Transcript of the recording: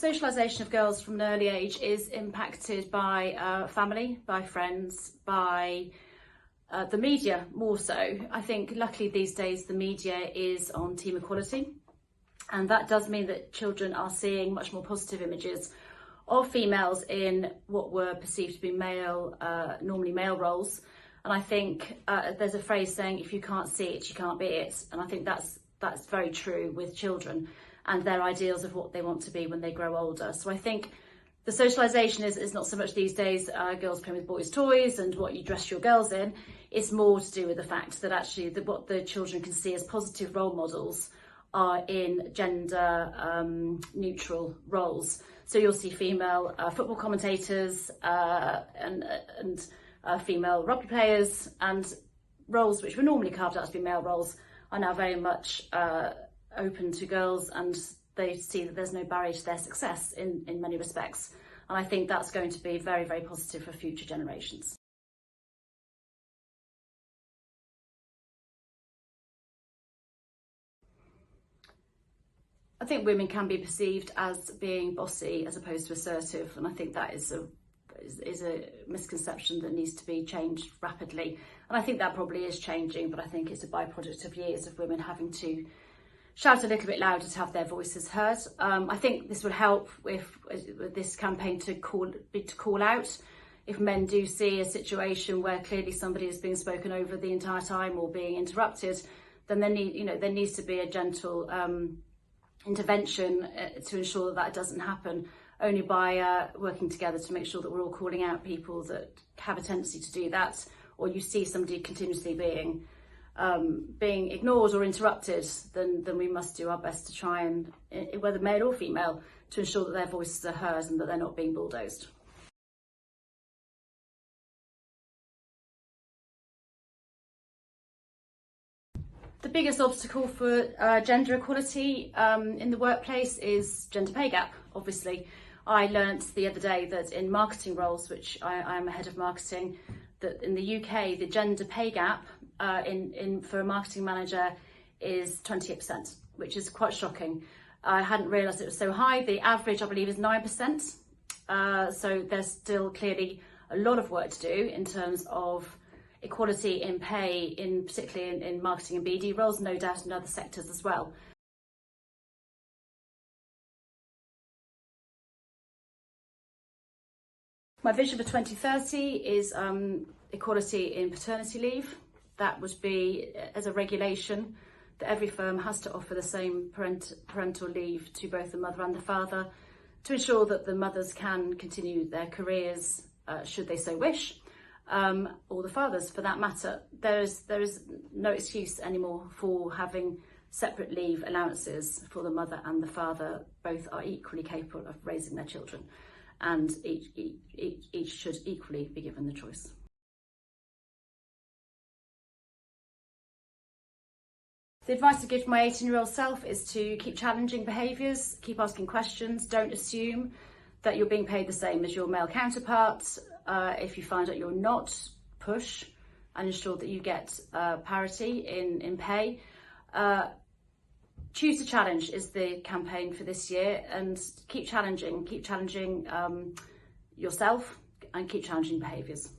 socialisation of girls from an early age is impacted by family, by friends, by the media more so. I think luckily these days the media is on team equality, and that does mean that children are seeing much more positive images of females in what were perceived to be male, normally male roles. And I think there's a phrase saying, if you can't see it, you can't be it. And I think that's very true with children and their ideals of what they want to be when they grow older. So I think the socialisation is not so much these days girls playing with boys' toys and what you dress your girls in. It's more to do with the fact that actually what the children can see as positive role models are in gender neutral roles. So you'll see female football commentators and female rugby players, and roles which were normally carved out to be male roles are now very much open to girls, and they see that there's no barrier to their success in many respects. And I think that's going to be very, very positive for future generations. I think women can be perceived as being bossy as opposed to assertive, and I think that is a misconception that needs to be changed rapidly. And I think that probably is changing, but I think it's a byproduct of years of women having to shout a little bit louder to have their voices heard. I think this would help with this campaign to call out if men do see a situation where clearly somebody is being spoken over the entire time or being interrupted. Then there needs to be a gentle intervention to ensure that doesn't happen, only by working together to make sure that we're all calling out people that have a tendency to do that, or you see somebody continuously being ignored or interrupted, then we must do our best to try and, whether male or female, to ensure that their voices are heard and that they're not being bulldozed. The biggest obstacle for gender equality in the workplace is gender pay gap, obviously. I learnt the other day that in marketing roles, which I am a head of marketing, that in the UK, the gender pay gap for a marketing manager is 28%, which is quite shocking. I hadn't realised it was so high. The average, I believe, is 9%. So there's still clearly a lot of work to do in terms of equality in pay, particularly in marketing and BD roles, no doubt in other sectors as well. My vision for 2030 is equality in paternity leave. That would be as a regulation that every firm has to offer the same parental leave to both the mother and the father to ensure that the mothers can continue their careers should they so wish. Or the fathers for that matter. There is no excuse anymore for having separate leave allowances for the mother and the father. Both are equally capable of raising their children, and each should equally be given the choice. The advice I give to my 18-year-old self is to keep challenging behaviours, keep asking questions, don't assume that you're being paid the same as your male counterparts. If you find out you're not, push and ensure that you get parity in pay. Choose to challenge is the campaign for this year, and keep challenging yourself and keep challenging behaviours.